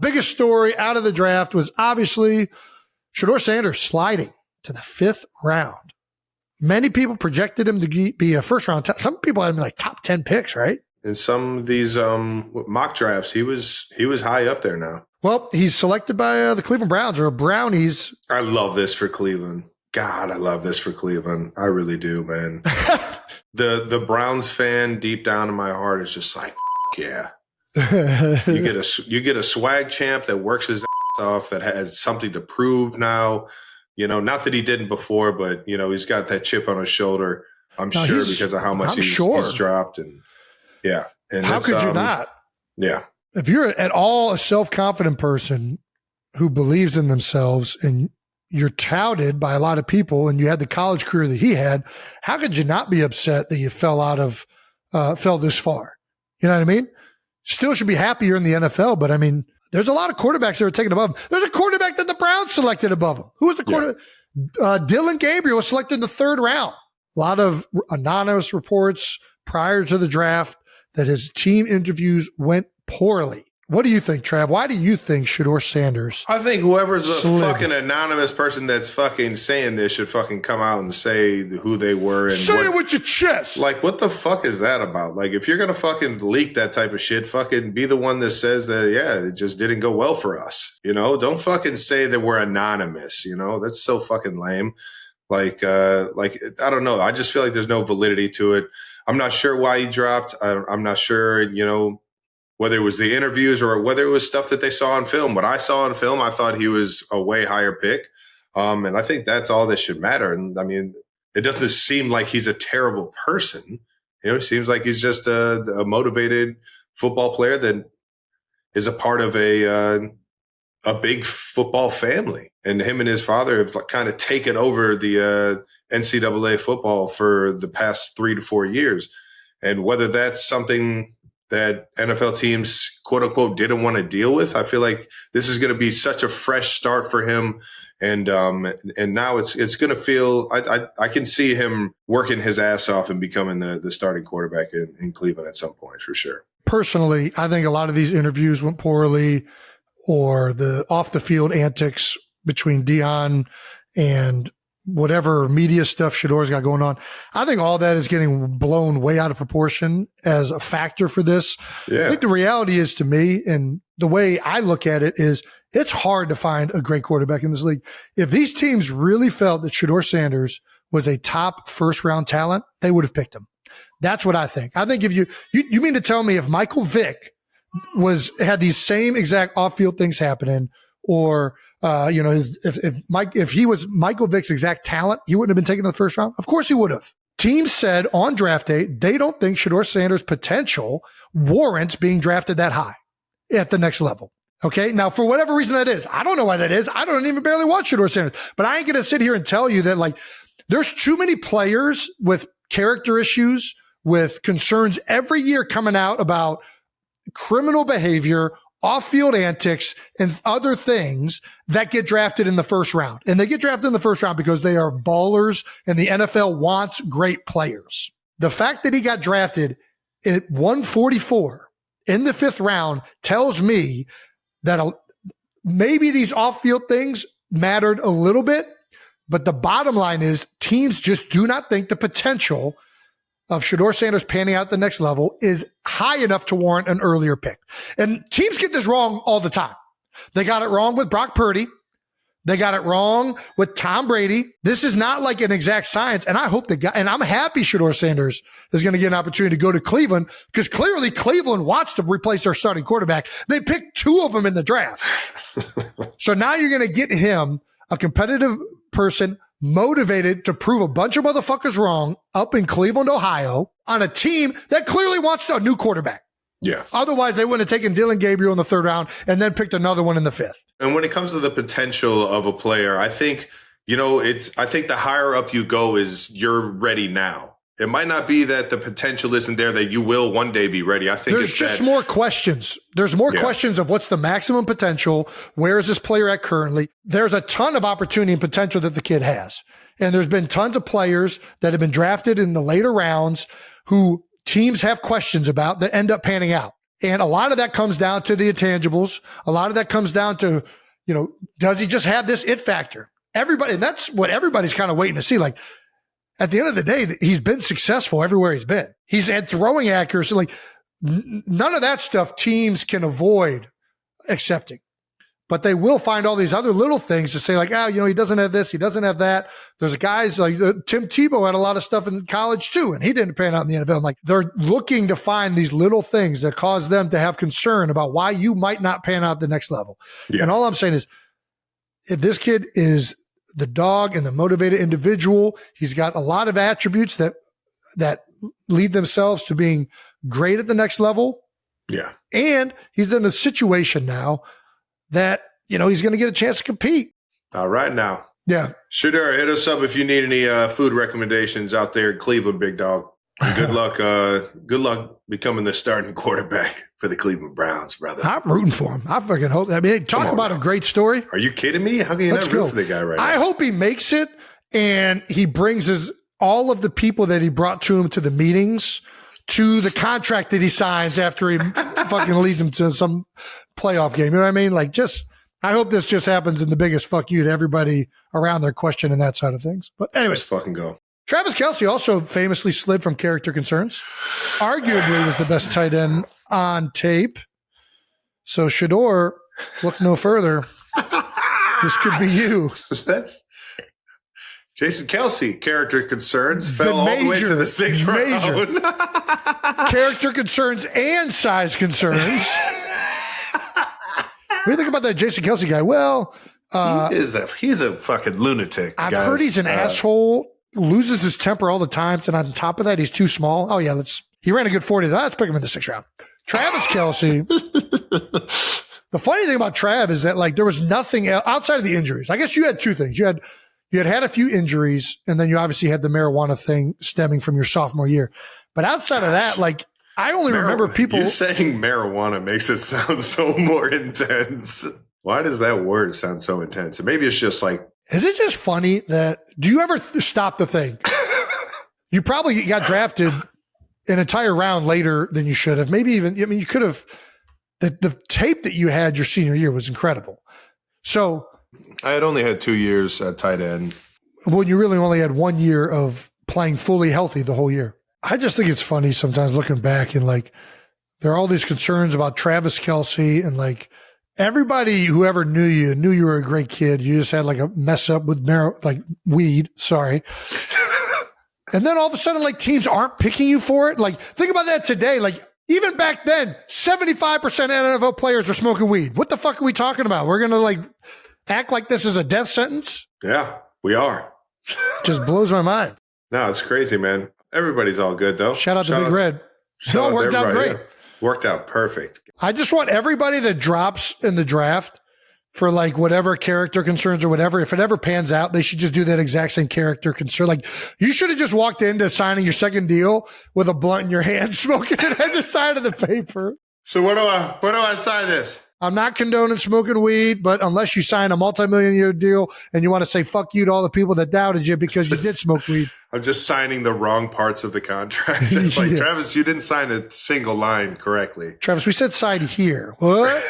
Biggest story out of the draft was obviously Shedeur Sanders sliding to the 5th round. Many people projected him to be a first-round. Some people had him like top 10 picks, right? In some of these mock drafts, he was high up there now. Well, he's selected by the Cleveland Browns or Brownies. I love this for Cleveland. God, I love this for Cleveland. I really do, man. The Browns fan deep down in my heart is just like, yeah. You get a swag champ that works his ass off, that has something to prove now. You know, not that he didn't before, but you know, he's got that chip on his shoulder. I'm sure because of how much he's dropped, and yeah. And how could you not? Yeah. If you're at all a self-confident person who believes in themselves and you're touted by a lot of people and you had the college career that he had, how could you not be upset that you fell this far? You know what I mean? Still should be happy you're in the NFL, but I mean, there's a lot of quarterbacks that were taken above him. There's a quarterback that the Browns selected above him. Who was the quarterback? Yeah. Dylan Gabriel was selected in the 3rd round. A lot of anonymous reports prior to the draft that his team interviews went poorly. What do you think, Trav? Why do you think Shedeur Sanders? I think whoever's the fucking anonymous person that's fucking saying this should fucking come out and say who they were. And say it with your chest. Like, what the fuck is that about? Like, if you're going to fucking leak that type of shit, fucking be the one that says that, yeah, it just didn't go well for us. You know, don't fucking say that we're anonymous. You know, that's so fucking lame. Like, I don't know. I just feel like there's no validity to it. I'm not sure why he dropped. I'm not sure, you know, whether it was the interviews or whether it was stuff that they saw on film. What I saw on film, I thought he was a way higher pick. And I think that's all that should matter. And I mean, it doesn't seem like he's a terrible person. You know, it seems like he's just a motivated football player that is a part of a big football family. And him and his father have kind of taken over the NCAA football for the past 3 to 4 years. And whether that's something that NFL teams, quote unquote, didn't want to deal with, I feel like this is going to be such a fresh start for him. And now it's going to feel, I can see him working his ass off and becoming the starting quarterback in Cleveland at some point for sure. Personally, I think a lot of these interviews went poorly, or the off the field antics between Deion and whatever media stuff Shedeur's got going on. I think all that is getting blown way out of proportion as a factor for this. Yeah. I think the reality is, to me, and the way I look at it, is it's hard to find a great quarterback in this league. If these teams really felt that Shedeur Sanders was a top 1st round talent, they would have picked him. That's what I think. I think if you mean to tell me if Michael Vick had these same exact off-field things happening, or if he was Michael Vick's exact talent, he wouldn't have been taken in the 1st round. Of course he would have. Teams said on draft day they don't think Shedeur Sanders' potential warrants being drafted that high at the next level. Okay. Now, for whatever reason that is, I don't know why that is. I don't even barely watch Shedeur Sanders, but I ain't going to sit here and tell you that, like, there's too many players with character issues, with concerns every year coming out about criminal behavior, off-field antics, and other things that get drafted in the 1st round. And they get drafted in the 1st round because they are ballers and the NFL wants great players. The fact that he got drafted at 144 in the 5th round tells me that maybe these off-field things mattered a little bit, but the bottom line is teams just do not think the potential of Shedeur Sanders panning out the next level is high enough to warrant an earlier pick. And teams get this wrong all the time. They got it wrong with Brock Purdy. They got it wrong with Tom Brady. This is not like an exact science. And I hope and I'm happy Shedeur Sanders is going to get an opportunity to go to Cleveland, because clearly Cleveland wants to replace their starting quarterback. They picked 2 of them in the draft. So now you're going to get him, a competitive person, motivated to prove a bunch of motherfuckers wrong up in Cleveland, Ohio, on a team that clearly wants a new quarterback. Yeah. Otherwise, they wouldn't have taken Dylan Gabriel in the 3rd round and then picked another one in the 5th. And when it comes to the potential of a player, I think, I think the higher up you go is you're ready now. It might not be that the potential isn't there, that you will one day be ready. I think there's just more questions. There's more questions of what's the maximum potential. Where is this player at currently? There's a ton of opportunity and potential that the kid has. And there's been tons of players that have been drafted in the later rounds who teams have questions about that end up panning out. And a lot of that comes down to the intangibles. A lot of that comes down to, does he just have this it factor? Everybody, and that's what everybody's kind of waiting to see. Like, at the end of the day, he's been successful everywhere he's been. He's had throwing accuracy. Like, none of that stuff teams can avoid accepting. But they will find all these other little things to say, like, he doesn't have this, he doesn't have that. There's guys like Tim Tebow had a lot of stuff in college too, and he didn't pan out in the NFL. I'm like, they're looking to find these little things that cause them to have concern about why you might not pan out the next level. Yeah. And all I'm saying is, if this kid is the dog and the motivated individual, he's got a lot of attributes that lead themselves to being great at the next level. Yeah. And he's in a situation now that, he's going to get a chance to compete. All right now. Yeah. Shedeur, hit us up if you need any food recommendations out there in Cleveland, big dog. And good luck. Good luck becoming the starting quarterback for the Cleveland Browns, brother. I'm rooting for him. I fucking hope. I mean, talk about a great story. Are you kidding me? How can you not root for the guy right now? I hope he makes it and he brings all of the people that he brought to him to the meetings, to the contract that he signs after he fucking leads him to some playoff game. You know what I mean? Like, I hope this just happens in the biggest fuck you to everybody around there questioning that side of things. But anyway, let's fucking go. Travis Kelce also famously slid from character concerns. Arguably was the best tight end on tape. So Shedeur, look no further. This could be you. That's Jason Kelce. Character concerns fell all the way to the sixth round. Character concerns and size concerns. What do you think about that Jason Kelce guy? Well, he's a fucking lunatic. I've heard he's an asshole. Loses his temper all the time, and on top of that, he's too small. Oh yeah, he ran a good 40. Let's pick him in the 6th round. Travis Kelce. The funny thing about Trav is that, like, there was nothing else outside of the injuries. I guess you had two things. You had a few injuries, and then you obviously had the marijuana thing stemming from your sophomore year. But outside of that, like, I only remember people. You saying marijuana makes it sound so more intense. Why does that word sound so intense? And maybe it's just like. Is it just funny that, do you ever stop to think? You probably got drafted an entire round later than you should have. Maybe even, you could have, the tape that you had your senior year was incredible. So. I had only had 2 years at tight end. Well, you really only had 1 year of playing fully healthy the whole year. I just think it's funny sometimes looking back and, like, there are all these concerns about Travis Kelce and, like, everybody who ever knew you were a great kid. You just had like a mess up with weed. Sorry. And then all of a sudden, like, teams aren't picking you for it. Like, think about that today. Like, even back then, 75% of NFL players are smoking weed. What the fuck are we talking about? We're going to, like, act like this is a death sentence? Yeah, we are. Just blows my mind. No, it's crazy, man. Everybody's all good, though. Shout out to Big Red. It all worked out great. Yeah. Worked out perfect. I just want everybody that drops in the draft for, like, whatever character concerns or whatever, if it ever pans out, they should just do that exact same character concern. Like, you should have just walked into signing your second deal with a blunt in your hand, smoking it as your side of the paper. So where do I sign this? I'm not condoning smoking weed, but unless you sign a multi-million-year deal and you want to say fuck you to all the people that doubted you because you did smoke weed. I'm just signing the wrong parts of the contract. It's like, Travis, you didn't sign a single line correctly. Travis, we said sign here. What?